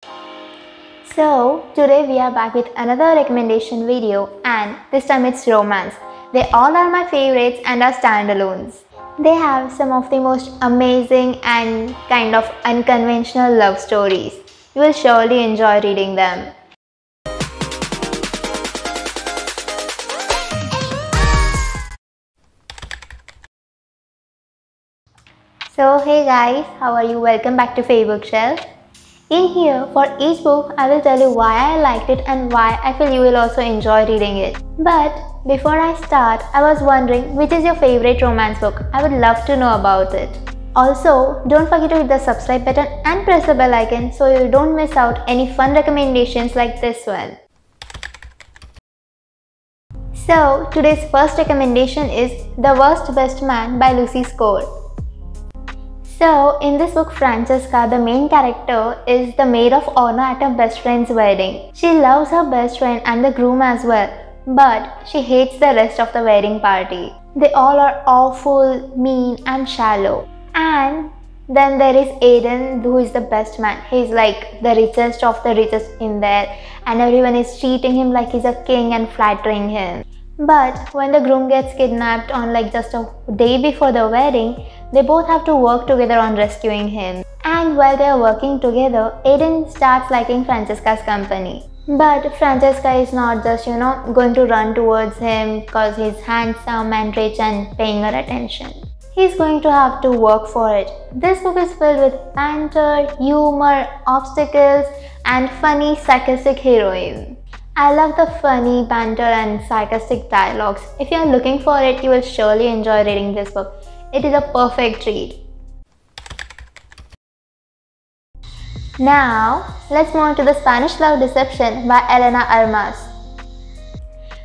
So today we are back with another recommendation video, and this time it's romance. They all are my favorites and are standalones. They have some of the most amazing and kind of unconventional love stories. You will surely enjoy reading them. So hey guys, how are you? Welcome back to Faye Bookshelf. In here, for each book, I will tell you why I liked it and why I feel you will also enjoy reading it. But before I start, I was wondering which is your favorite romance book? I would love to know about it. Also, don't forget to hit the subscribe button and press the bell icon so you don't miss out any fun recommendations like this one. So, today's first recommendation is The Worst Best Man by Lucy Score. So, in this book, Francesca, the main character, is the maid of honor at her best friend's wedding. She loves her best friend and the groom as well, but she hates the rest of the wedding party. They all are awful, mean and shallow. And then there is Aiden, who is the best man. He's like the richest of the richest in there, and everyone is treating him like he's a king and flattering him. But when the groom gets kidnapped on like just a day before the wedding, they both have to work together on rescuing him. And while they are working together, Aiden starts liking Francesca's company. But Francesca is not just, going to run towards him because he's handsome and rich and paying her attention. He's going to have to work for it. This book is filled with banter, humor, obstacles, and funny, sarcastic heroine. I love the funny banter and sarcastic dialogues. If you are looking for it, you will surely enjoy reading this book. It is a perfect read. Now, let's move on to The Spanish Love Deception by Elena Armas.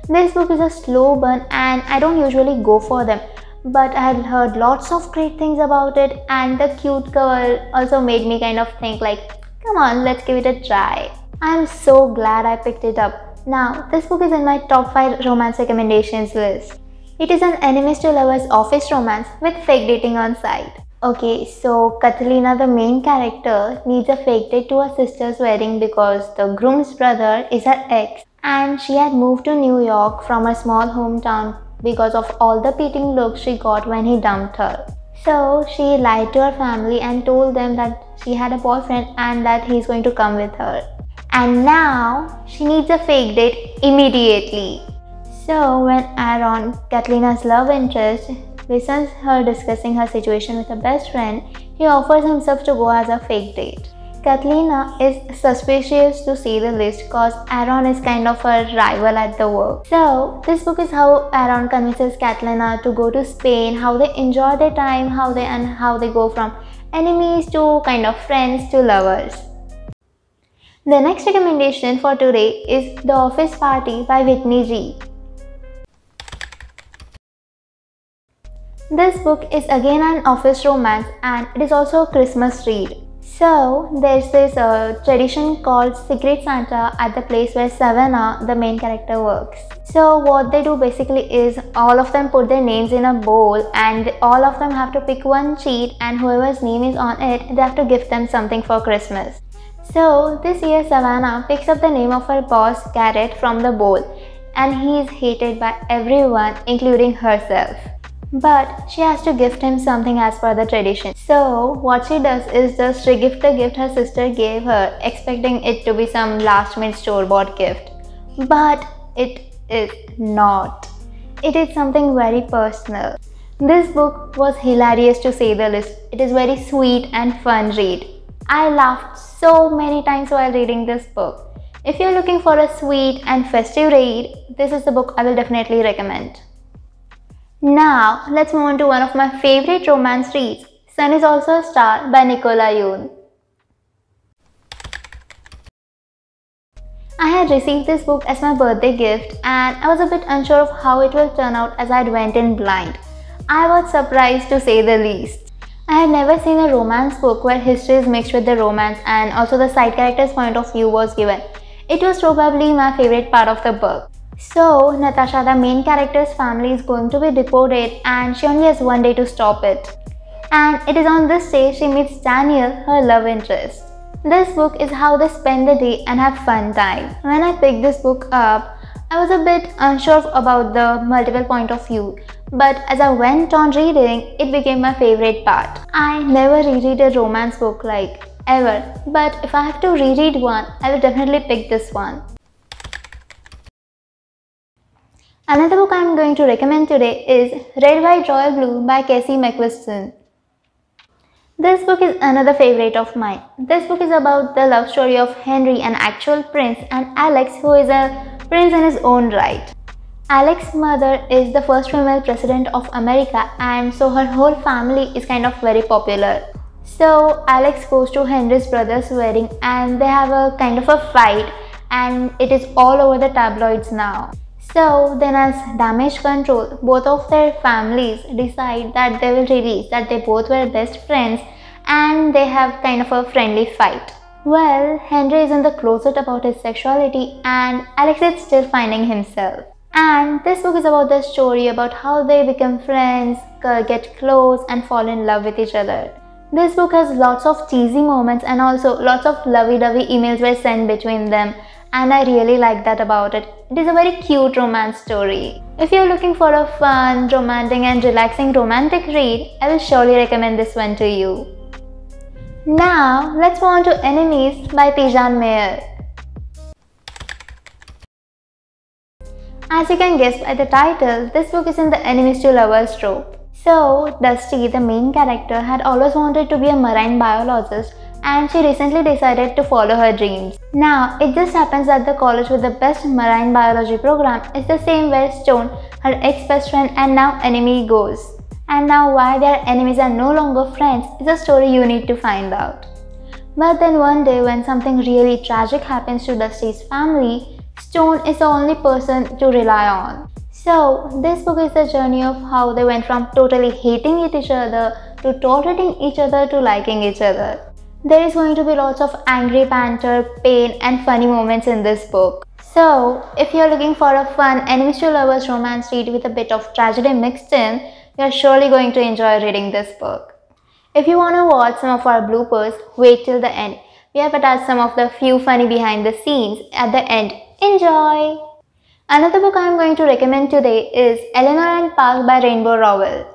This book is a slow burn and I don't usually go for them, but I had heard lots of great things about it, and the cute cover also made me kind of think like, come on, let's give it a try. I'm so glad I picked it up. Now, this book is in my top 5 romance recommendations list. It is an enemies to lovers office romance with fake dating on site. Okay, so Catalina, the main character, needs a fake date to her sister's wedding because the groom's brother is her ex, and she had moved to New York from her small hometown because of all the beating looks she got when he dumped her. So she lied to her family and told them that she had a boyfriend and that he's going to come with her. And now she needs a fake date immediately. So when Aaron, Catalina's love interest, listens her discussing her situation with her best friend, he offers himself to go as a fake date. Catalina is suspicious to say the least cause Aaron is kind of a rival at the work. So this book is how Aaron convinces Catalina to go to Spain, how they enjoy their time, how they go from enemies to kind of friends to lovers. The next recommendation for today is The Office Party by Whitney G. This book is again an office romance and it is also a Christmas read. So there's this tradition called Secret Santa at the place where Savannah, the main character, works. So what they do basically is all of them put their names in a bowl and all of them have to pick one sheet, and whoever's name is on it, they have to gift them something for Christmas. So this year Savannah picks up the name of her boss Garrett from the bowl, and he is hated by everyone including herself. But she has to gift him something as per the tradition. So what she does is just regift the gift her sister gave her, expecting it to be some last minute store-bought gift. But it is not. It is something very personal. This book was hilarious to say the least. It is very sweet and fun read. I laughed so many times while reading this book. If you're looking for a sweet and festive read, this is the book I will definitely recommend. Now, let's move on to one of my favorite romance reads, Sun is Also a Star by Nicola Yoon. I had received this book as my birthday gift and I was a bit unsure of how it will turn out as I had went in blind. I was surprised to say the least. I had never seen a romance book where history is mixed with the romance and also the side character's point of view was given. It was probably my favorite part of the book. So, Natasha, the main character's family is going to be deported and she only has one day to stop it. And it is on this day she meets Daniel, her love interest. This book is how they spend the day and have fun time. When I picked this book up, I was a bit unsure about the multiple point of view, but as I went on reading, it became my favorite part. I never reread a romance book like ever, but if I have to reread one, I will definitely pick this one. Another book I am going to recommend today is Red, White, Royal Blue by Casey McQuiston. This book is another favorite of mine. This book is about the love story of Henry, an actual prince, and Alex, who is a prince in his own right. Alex's mother is the first female president of America, and so her whole family is kind of very popular. So Alex goes to Henry's brother's wedding and they have a kind of a fight, and it is all over the tabloids now. So then, as damage control, both of their families decide that they will release that they both were best friends and they have kind of a friendly fight. Well, Henry is in the closet about his sexuality and Alex is still finding himself. And this book is about the story about how they become friends, get close and fall in love with each other. This book has lots of cheesy moments and also lots of lovey-dovey emails were sent between them, and I really like that about it. It is a very cute romance story. If you're looking for a fun, romantic and relaxing romantic read, I will surely recommend this one to you. Now, let's move on to Enemies by Tijan Mayer. As you can guess by the title, this book is in the enemies to lovers trope. So, Dusty, the main character, had always wanted to be a marine biologist, and she recently decided to follow her dreams. Now, it just happens that the college with the best marine biology program is the same where Stone, her ex-best friend and now enemy, goes. And now why their enemies are no longer friends is a story you need to find out. But then one day when something really tragic happens to Dusty's family, Stone is the only person to rely on. So, this book is the journey of how they went from totally hating each other to tolerating each other to liking each other. There is going to be lots of angry banter, pain and funny moments in this book. So, if you are looking for a fun enemies to lovers romance read with a bit of tragedy mixed in, you are surely going to enjoy reading this book. If you want to watch some of our bloopers, wait till the end. We have attached some of the few funny behind the scenes at the end. Enjoy! Another book I am going to recommend today is Eleanor and Park by Rainbow Rowell.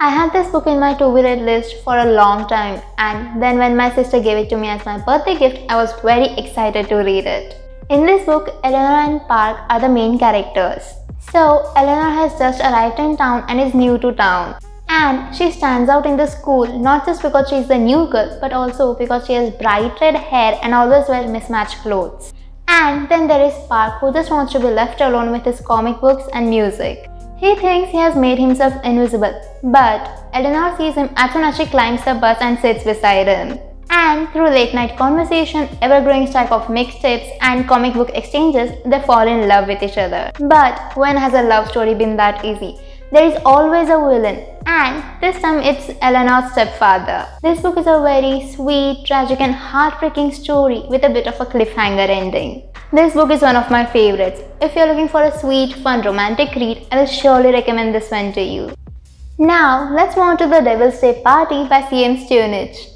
I had this book in my to-be-read list for a long time, and then when my sister gave it to me as my birthday gift, I was very excited to read it. In this book, Eleanor and Park are the main characters. So, Eleanor has just arrived in town and is new to town. And she stands out in the school not just because she is the new girl, but also because she has bright red hair and always wears mismatched clothes. And then there is Park, who just wants to be left alone with his comic books and music. He thinks he has made himself invisible, but Eleanor sees him as soon as she climbs the bus and sits beside him. And through late night conversation, ever-growing stack of mixtapes and comic book exchanges, they fall in love with each other. But when has a love story been that easy? There is always a villain, and this time it's Eleanor's stepfather. This book is a very sweet, tragic and heartbreaking story with a bit of a cliffhanger ending. This book is one of my favorites. If you're looking for a sweet, fun, romantic read, I will surely recommend this one to you. Now, let's move on to The Devil's Day Party by C.M. Stunich.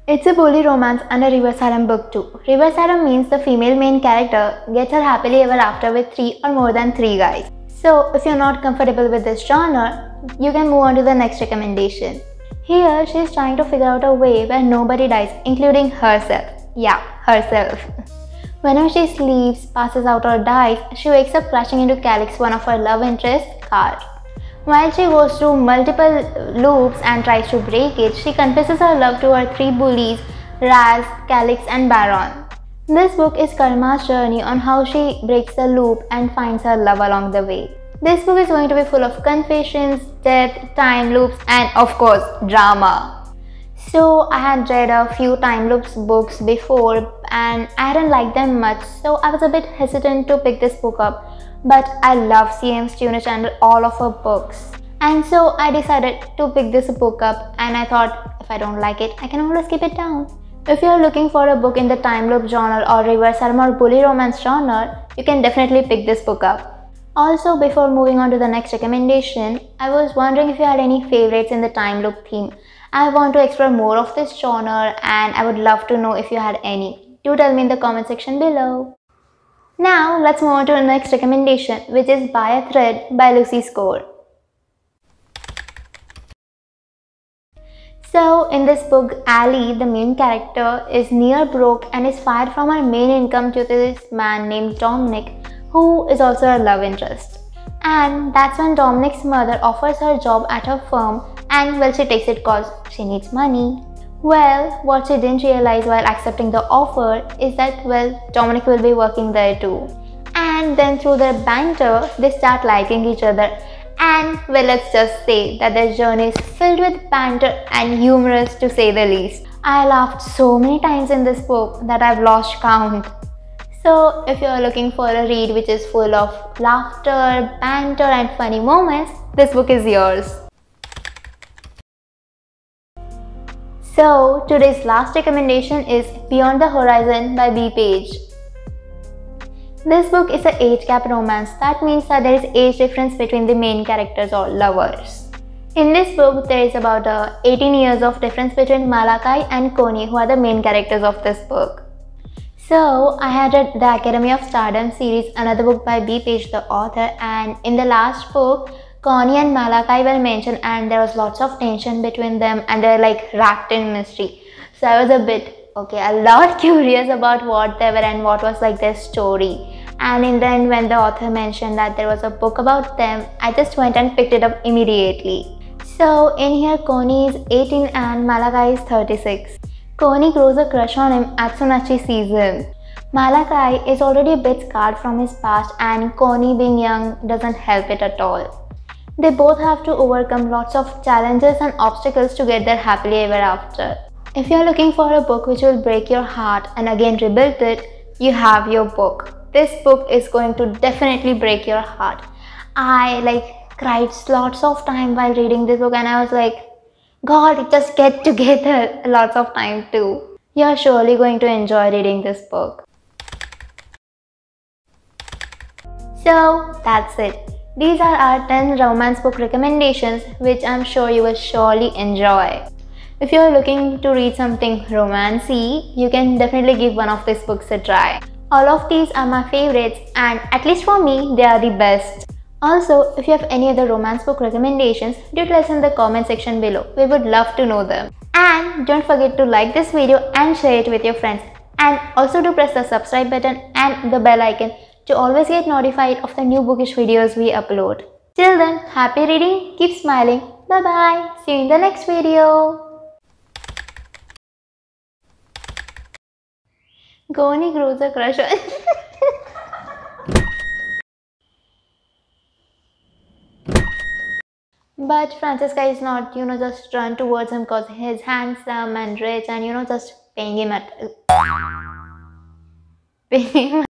It's a bully romance and a reverse harem book too. Reverse harem means the female main character gets her happily ever after with 3 or more than 3 guys. So if you're not comfortable with this genre, you can move on to the next recommendation. Here she is trying to figure out a way where nobody dies, including herself. Yeah, herself. Whenever she sleeps, passes out or dies, she wakes up crashing into Calix, one of her love interest's car. While she goes through multiple loops and tries to break it, she confesses her love to her 3 bullies, Raz, Calix and Baron. This book is Karma's journey on how she breaks the loop and finds her love along the way. This book is going to be full of confessions, death, time loops and of course drama. So I had read a few time loops books before and I hadn't liked them much, so I was a bit hesitant to pick this book up. But I love C.M. Stunich and all of her books. And so I decided to pick this book up and I thought if I don't like it, I can always keep it down. If you are looking for a book in the time loop genre or reverse harem or bully romance genre, you can definitely pick this book up. Also, before moving on to the next recommendation, I was wondering if you had any favorites in the time loop theme. I want to explore more of this genre and I would love to know if you had any. Do tell me in the comment section below. Now let's move on to the next recommendation, which is By a Thread by Lucy Score. So in this book, Ali, the main character, is near broke and is fired from her main income due to this man named Dominic, who is also a love interest. And that's when Dominic's mother offers her job at her firm, and well, she takes it cause she needs money. Well, what she didn't realize while accepting the offer is that, well, Dominic will be working there too. And then through their banter, they start liking each other. And well, let's just say that their journey is filled with banter and humorous to say the least. I laughed so many times in this book that I've lost count. So if you're looking for a read which is full of laughter, banter and funny moments, this book is yours. So today's last recommendation is Beyond the Horizon by B. Page. This book is an age gap romance. That means that there is age difference between the main characters or lovers. In this book, there is about 18 years of difference between Malachi and Connie, who are the main characters of this book. So I had read the Academy of Stardom series, another book by B. Page, the author, and in the last book, Connie and Malachi were mentioned and there was lots of tension between them and they're like wrapped in mystery. So I was a lot curious about what they were and what was like their story. And in the end, when the author mentioned that there was a book about them, I just went and picked it up immediately. So in here, Connie is 18 and Malachi is 36. Connie grows a crush on him as soon as she sees him. Malachi is already a bit scarred from his past and Connie being young doesn't help it at all. They both have to overcome lots of challenges and obstacles to get there happily ever after. If you're looking for a book which will break your heart and again rebuild it, you have your book. This book is going to definitely break your heart. I cried lots of time while reading this book and I was like, God, just get together lots of time too. You're surely going to enjoy reading this book. So that's it. These are our 10 romance book recommendations which I'm sure you will surely enjoy. If you're looking to read something romancy, you can definitely give one of these books a try. All of these are my favorites and at least for me, they are the best. Also, if you have any other romance book recommendations, do tell us in the comment section below. We would love to know them. And don't forget to like this video and share it with your friends. And also do press the subscribe button and the bell icon to always get notified of the new bookish videos we upload. Till then, happy reading, keep smiling, bye bye, see you in the next video. Connie grows a crush on But Francesca is not, just run towards him because he's handsome and rich and, just paying him